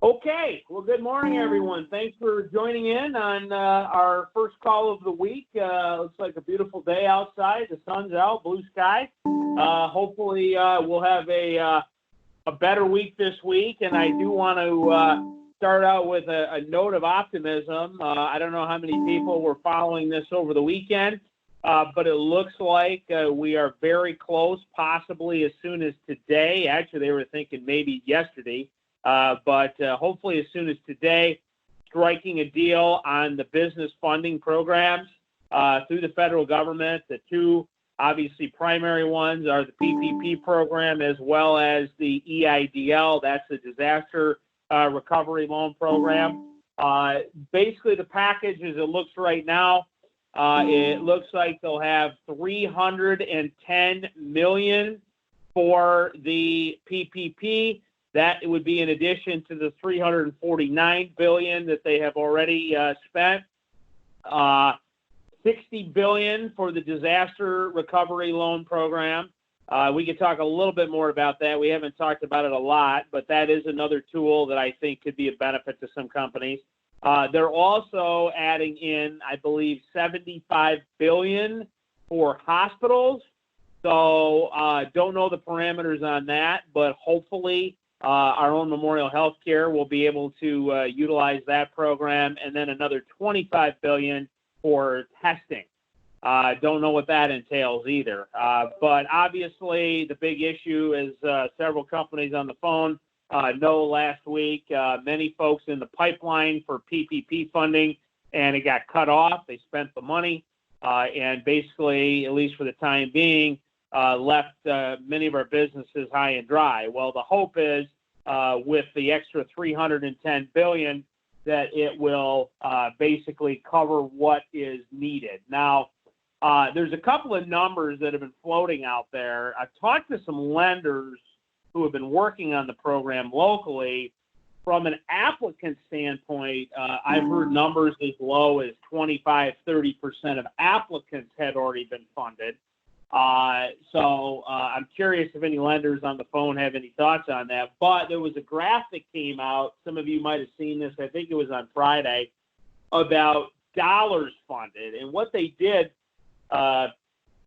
Okay. Well, good morning, everyone. Thanks for joining in on our first call of the week. Looks like a beautiful day outside. The sun's out, blue sky. Hopefully, we'll have a better week this week. And I do want to start out with a note of optimism. I don't know how many people were following this over the weekend, but it looks like we are very close, possibly as soon as today. Actually, they were thinking maybe yesterday. But hopefully as soon as today, striking a deal on the business funding programs through the federal government. The two, obviously, primary ones are the PPP program as well as the EIDL. That's the Disaster Recovery Loan Program. Basically, the package as it looks right now, it looks like they'll have $310 million for the PPP. That would be in addition to the $349 billion that they have already spent. $60 billion for the Disaster Recovery Loan Program. We could talk a little bit more about that. We haven't talked about it a lot, but that is another tool that I think could be a benefit to some companies. They're also adding in, I believe, $75 billion for hospitals. So don't know the parameters on that, but hopefully our own Memorial Healthcare will be able to utilize that program, and then another $25 billion for testing. Don't know what that entails either. But obviously, the big issue is several companies on the phone know last week, many folks in the pipeline for PPP funding, and it got cut off. They spent the money, and basically, at least for the time being, left many of our businesses high and dry. Well, the hope is with the extra $310 billion that it will basically cover what is needed. Now, there's a couple of numbers that have been floating out there. I've talked to some lenders who have been working on the program locally. From an applicant standpoint, I've heard numbers as low as 25-30% of applicants had already been funded. So I'm curious if any lenders on the phone have any thoughts on that. But there was a graph that came out. Some of you might have seen this. I think it was on Friday, about dollars funded. And what they did,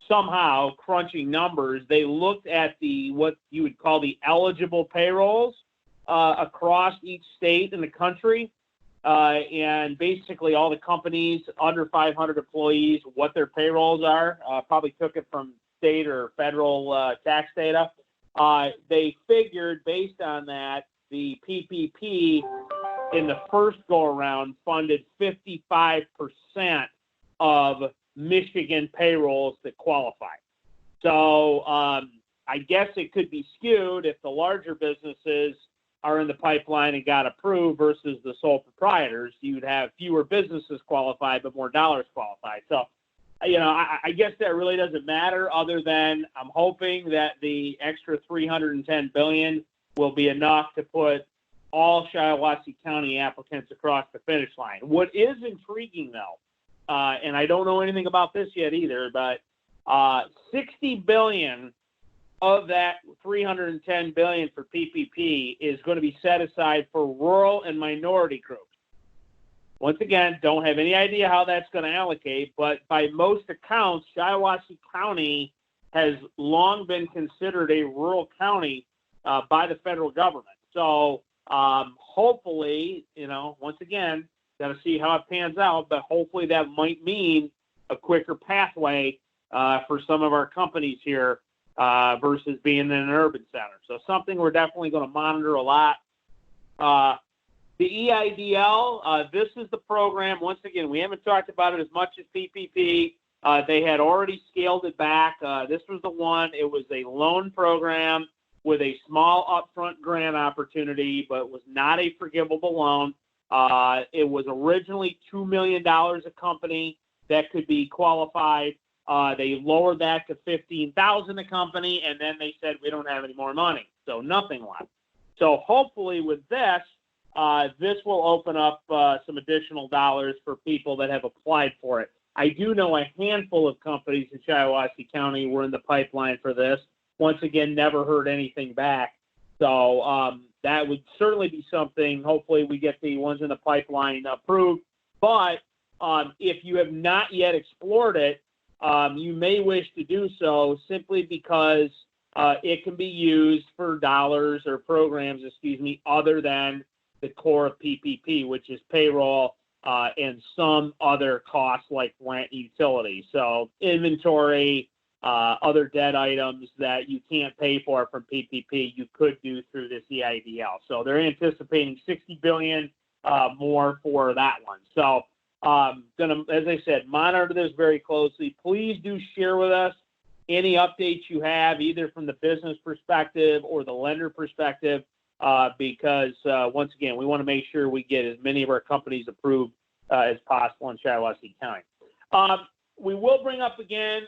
somehow crunching numbers, they looked at what you would call the eligible payrolls across each state in the country. And basically all the companies under 500 employees, what their payrolls are, probably took it from state or federal tax data. They figured based on that, the PPP in the first go-around funded 55% of Michigan payrolls that qualify. So I guess it could be skewed if the larger businesses are in the pipeline and got approved versus the sole proprietors. You'd have fewer businesses qualified, but more dollars qualified. So, I guess that really doesn't matter other than I'm hoping that the extra $310 billion will be enough to put all Shiawassee County applicants across the finish line. What is intriguing, though, and I don't know anything about this yet either, but $60 billion of that $310 billion for PPP is going to be set aside for rural and minority groups. Once again, don't have any idea how that's going to allocate, but by most accounts, Shiawassee County has long been considered a rural county by the federal government. So hopefully, once again, got to see how it pans out, but hopefully that might mean a quicker pathway for some of our companies here versus being in an urban center. So something we're definitely going to monitor a lot. The EIDL, this is the program. Once again, we haven't talked about it as much as PPP. They had already scaled it back. This was the one. It was a loan program with a small upfront grant opportunity, but was not a forgivable loan. It was originally $2 million a company that could be qualified. They lowered that to $15,000 a company, and then they said, we don't have any more money. So nothing left. So hopefully with this, this will open up some additional dollars for people that have applied for it. I do know a handful of companies in Shiawassee County were in the pipeline for this. Once again, never heard anything back. So that would certainly be something. Hopefully we get the ones in the pipeline approved. But if you have not yet explored it, you may wish to do so simply because it can be used for dollars or programs, other than the core of PPP, which is payroll and some other costs like rent, utilities. So inventory, other debt items that you can't pay for from PPP, you could do through this EIDL. So they're anticipating $60 billion more for that one. So gonna, as I said, monitor this very closely. Please do share with us any updates you have, either from the business perspective or the lender perspective, because once again, we want to make sure we get as many of our companies approved as possible in Shiawassee County. We will bring up again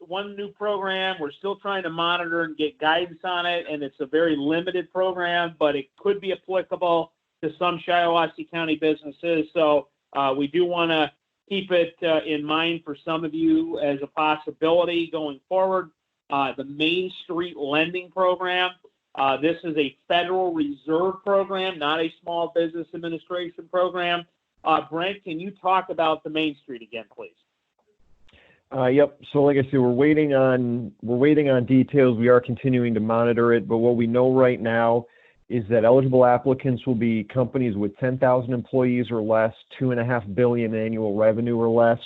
one new program. We're still trying to monitor and get guidance on it, and it's a very limited program, but it could be applicable to some Shiawassee County businesses. So we do want to keep it in mind for some of you as a possibility going forward. The Main Street Lending Program. This is a Federal Reserve program, not a Small Business Administration program. Brent, can you talk about the Main Street again, please? Yep. So like I said, we're waiting on details. We are continuing to monitor it, but what we know right now is that eligible applicants will be companies with 10,000 employees or less, $2.5 billion annual revenue or less.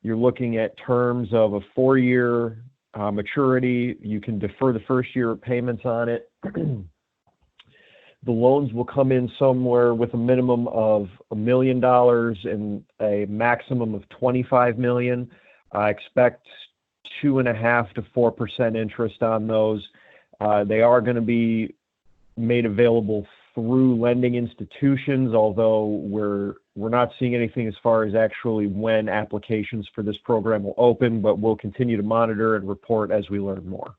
You're looking at terms of a 4-year maturity. You can defer the first year of payments on it. The loans will come in somewhere with a minimum of $1 million and a maximum of $25 million. I expect 2.5% to 4% interest on those. They are going to be made available through lending institutions, although we're not seeing anything as far as actually when applications for this program will open, but we'll continue to monitor and report as we learn more.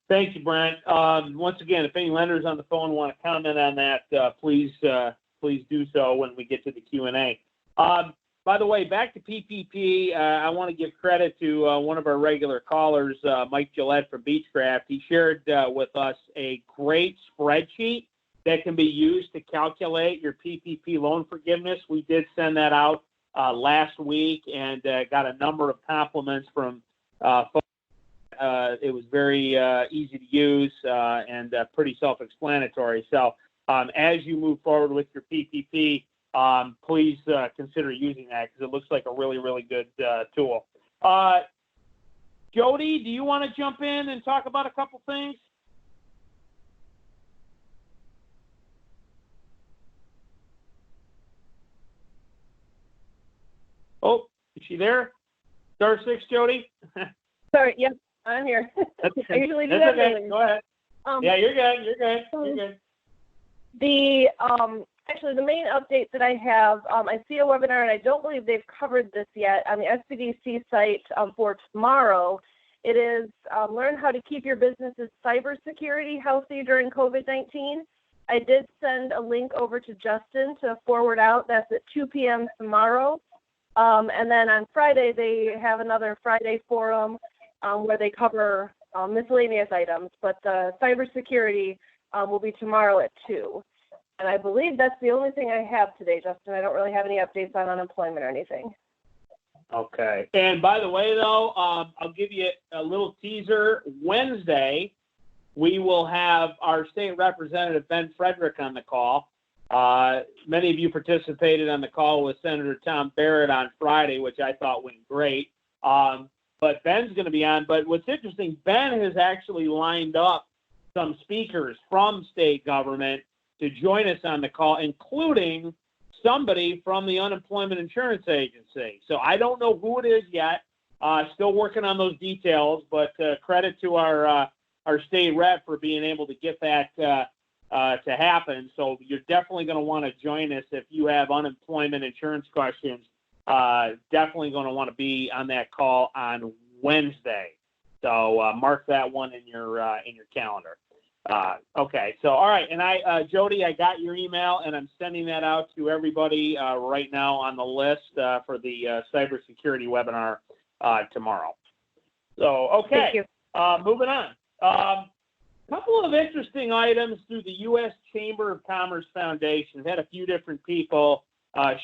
Thank you, Brent. Once again, if any lenders on the phone want to comment on that, please do so when we get to the Q&A. By the way, back to PPP, I want to give credit to one of our regular callers, Mike Gillette from Beechcraft. He shared with us a great spreadsheet that can be used to calculate your PPP loan forgiveness. We did send that out last week and got a number of compliments from folks. It was very easy to use and pretty self-explanatory. So as you move forward with your PPP, please consider using that because it looks like a really, really good tool. Jody, do you want to jump in and talk about a couple things? Oh, is she there? Star 6, Jody? Sorry, yep, I'm here. I usually do that. Okay. Go ahead. Yeah, you're good. You're good. Actually, the main update that I have, I see a webinar, and I don't believe they've covered this yet, on the SEDP site for tomorrow. It is learn how to keep your business's cybersecurity healthy during COVID-19. I did send a link over to Justin to forward out. That's at 2 p.m. tomorrow. And then on Friday, they have another Friday forum where they cover miscellaneous items. But cybersecurity will be tomorrow at 2. And I believe that's the only thing I have today, Justin. I don't really have any updates on unemployment or anything. Okay. And by the way, though, I'll give you a little teaser. Wednesday, we will have our state representative, Ben Frederick, on the call. Many of you participated on the call with Senator Tom Barrett on Friday, which I thought went great. But Ben's going to be on. But what's interesting, Ben has actually lined up some speakers from state government to join us on the call, including somebody from the Unemployment Insurance Agency. So I don't know who it is yet. Still working on those details, but credit to our state rep for being able to get that to happen. So you're definitely going to want to join us if you have unemployment insurance questions. Definitely going to want to be on that call on Wednesday. So mark that one in your calendar. Okay, so all right, and Jody, I got your email, and I'm sending that out to everybody right now on the list for the cybersecurity webinar tomorrow. So okay, Thank you. Moving on. Couple of interesting items through the U.S. Chamber of Commerce Foundation. I've had a few different people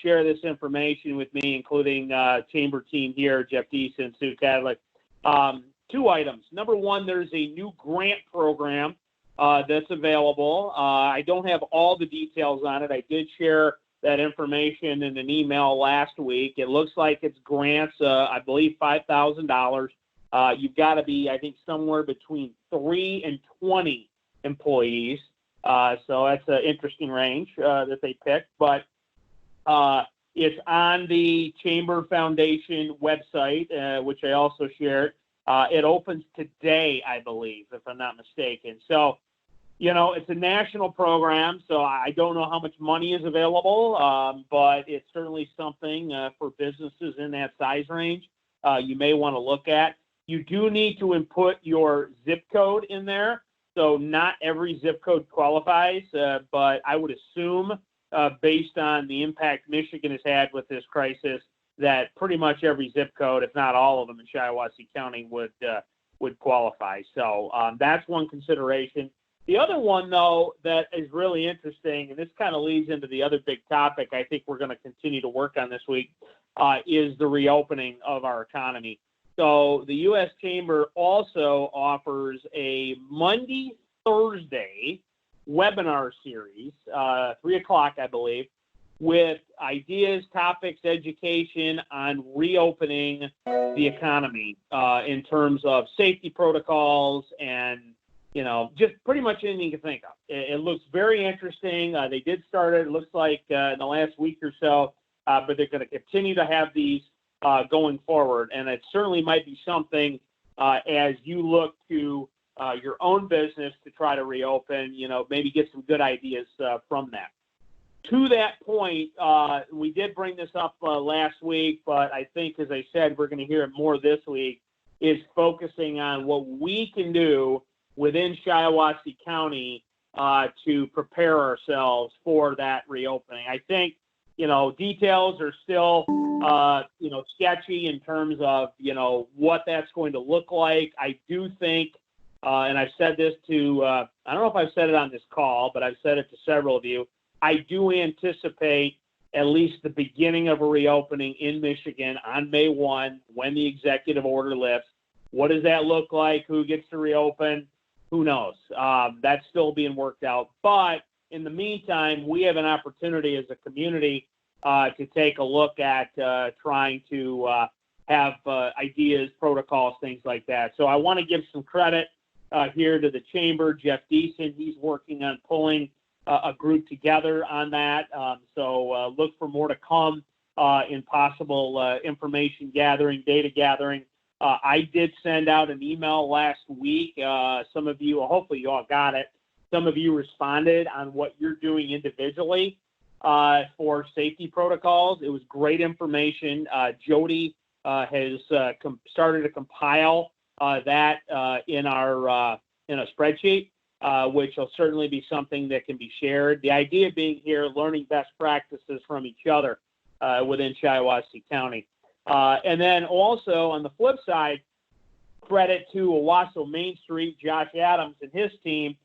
share this information with me, including Chamber team here, Jeff Deason, Sue Cadlick. Two items. Number one, there's a new grant program that's available. I don't have all the details on it. I did share that information in an email last week. It looks like it's grants, I believe $5,000. You've got to be, I think, somewhere between 3 and 20 employees. So that's an interesting range that they picked. But it's on the Chamber Foundation website, which I also shared. It opens today, I believe, if I'm not mistaken. So, it's a national program, so I don't know how much money is available, but it's certainly something for businesses in that size range you may want to look at. You do need to input your zip code in there. So not every zip code qualifies, but I would assume, based on the impact Michigan has had with this crisis, that pretty much every zip code, if not all of them in Shiawassee County, would qualify. So that's one consideration. The other one, though, that is really interesting, and this kind of leads into the other big topic I think we're going to continue to work on this week, is the reopening of our economy. So the U.S. Chamber also offers a Monday, Thursday webinar series, 3 o'clock, I believe, with ideas, topics, education on reopening the economy in terms of safety protocols and, just pretty much anything you can think of. It looks very interesting. They did start it looks like, in the last week or so, but they're going to continue to have these going forward. And it certainly might be something as you look to your own business to try to reopen, maybe get some good ideas from that. To that point, we did bring this up last week, but I think, as I said, we're going to hear it more this week, is focusing on what we can do within Shiawassee County to prepare ourselves for that reopening. I think, details are still, sketchy in terms of, what that's going to look like. I do think, and I've said this to, I don't know if I've said it on this call, but I've said it to several of you. I do anticipate at least the beginning of a reopening in Michigan on May 1 when the executive order lifts. What does that look like? Who gets to reopen? Who knows? That's still being worked out. But in the meantime, we have an opportunity as a community to take a look at trying to have ideas, protocols, things like that. So I want to give some credit here to the Chamber. Jeff Deason, he's working on pulling a group together on that. So look for more to come in possible information gathering, data gathering. I did send out an email last week. Some of you, hopefully you all got it. Some of you responded on what you're doing individually for safety protocols. It was great information. Jody has started to compile that in a spreadsheet, which will certainly be something that can be shared. The idea being here, learning best practices from each other within Shiawassee County. And then also on the flip side, credit to Owasso Main Street, Josh Adams and his team.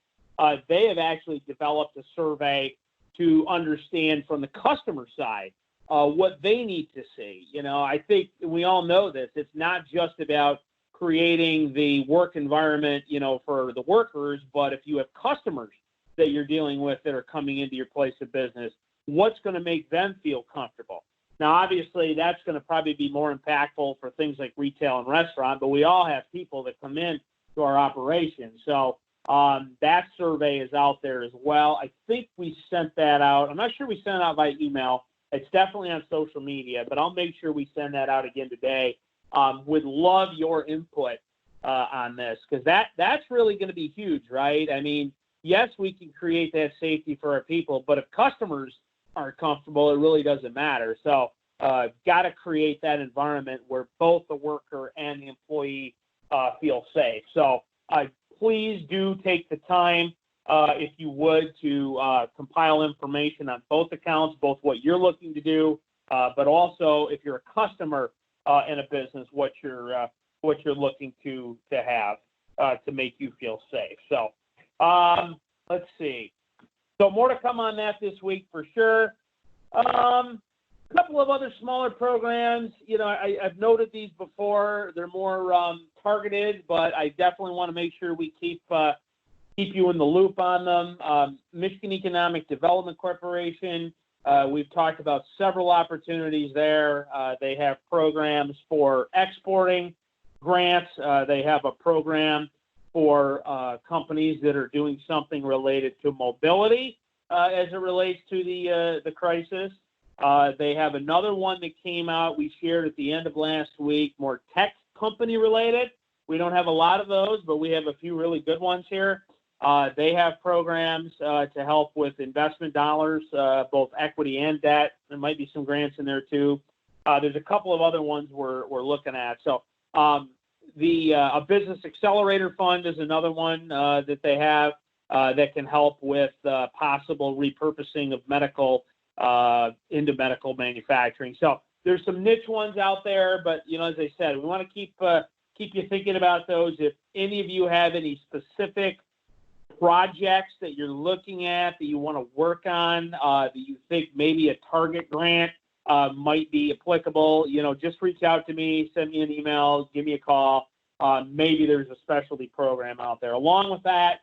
They have actually developed a survey to understand from the customer side what they need to see. I think we all know this. It's not just about creating the work environment, for the workers, but if you have customers that you're dealing with that are coming into your place of business, what's going to make them feel comfortable? Now, obviously, that's going to probably be more impactful for things like retail and restaurant, but we all have people that come in to our operation. So that survey is out there as well. I think we sent that out. I'm not sure we sent it out by email. It's definitely on social media, but I'll make sure we send that out again today. Would love your input on this, because that's really going to be huge, right? I mean, yes, we can create that safety for our people, but if customers aren't comfortable, it really doesn't matter. So got to create that environment where both the worker and the employee feel safe. So please do take the time, if you would, to compile information on both accounts, both what you're looking to do, but also if you're a customer in a business, what you're looking to have. to make you feel safe. So let's see. So more to come on that this week for sure. A couple of other smaller programs. I've noted these before. They're more targeted, but I definitely want to make sure we keep you in the loop on them. Michigan Economic Development Corporation. We've talked about several opportunities there. They have programs for exporting grants. They have a program for companies that are doing something related to mobility as it relates to the crisis. They have another one that came out we shared at the end of last week, more tech company related. We don't have a lot of those, but we have a few really good ones here. They have programs to help with investment dollars, both equity and debt. There might be some grants in there too. There's a couple of other ones we're looking at. So a business accelerator fund is another one that they have that can help with possible repurposing of medical into medical manufacturing. So there's some niche ones out there, but as I said, we want to keep you thinking about those. If any of you have any specific projects that you're looking at that you want to work on, that you think maybe a target grant might be applicable, just reach out to me, send me an email, give me a call. Maybe there's a specialty program out there. Along with that,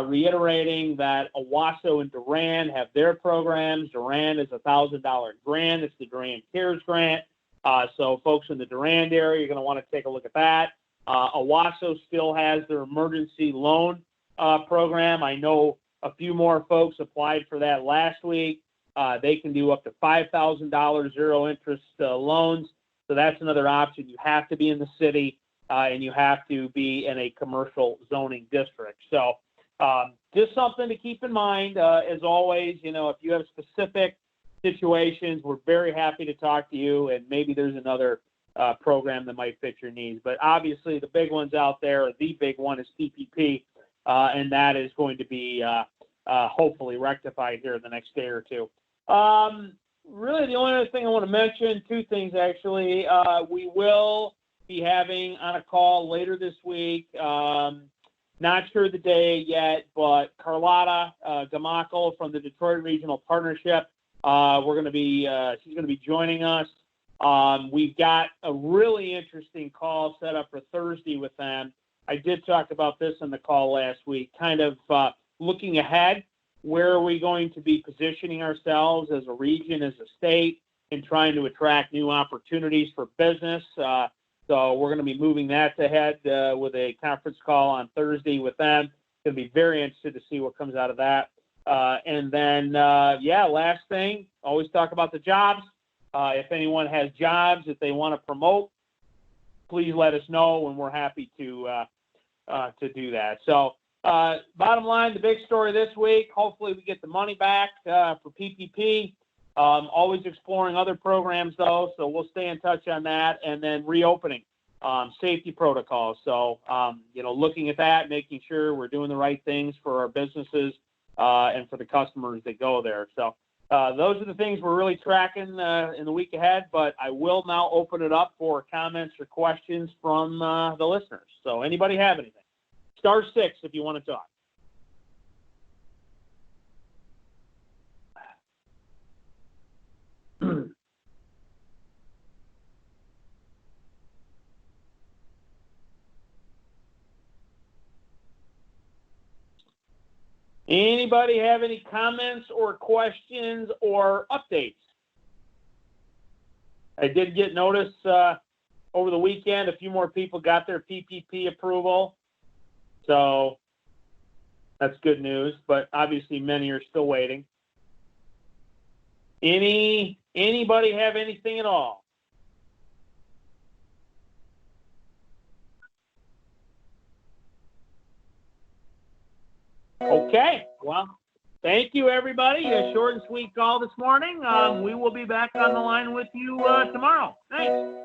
reiterating that Owasso and Durand have their programs. Durand is a $1,000 grant. It's the Durand Cares Grant. So folks in the Durand area, you're going to want to take a look at that. Owasso still has their emergency loan program. I know a few more folks applied for that last week. They can do up to $5,000 zero interest loans. So that's another option. You have to be in the city and you have to be in a commercial zoning district. So just something to keep in mind. As always, if you have specific situations, we're very happy to talk to you, and maybe there's another program that might fit your needs. But obviously the big ones out there, the big one is PPP, and that is going to be hopefully rectified here in the next day or two. Really, the only other thing I want to mention, two things actually. We will be having on a call later this week. Not sure the day yet, but Carlotta Gamakel from the Detroit Regional Partnership, she's going to be joining us. We've got a really interesting call set up for Thursday with them. I did talk about this on the call last week, kind of looking ahead. Where are we going to be positioning ourselves as a region, as a state, and trying to attract new opportunities for business? So we're going to be moving that ahead with a conference call on Thursday with them. Going to be very interested to see what comes out of that. And then, last thing, always talk about the jobs. If anyone has jobs that they want to promote, please let us know, and we're happy to do that. So bottom line, the big story this week, hopefully we get the money back for PPP. Always exploring other programs, though, so we'll stay in touch on that. And then reopening, safety protocols. So, looking at that, making sure we're doing the right things for our businesses and for the customers that go there. So those are the things we're really tracking in the week ahead. But I will now open it up for comments or questions from the listeners. So anybody have anything? Star 6 if you want to talk. Anybody have any comments or questions or updates? I did get notice over the weekend a few more people got their PPP approval. So that's good news, but obviously many are still waiting. Anybody have anything at all? Okay, well, thank you, everybody. A short and sweet call this morning. We will be back on the line with you tomorrow. Thanks.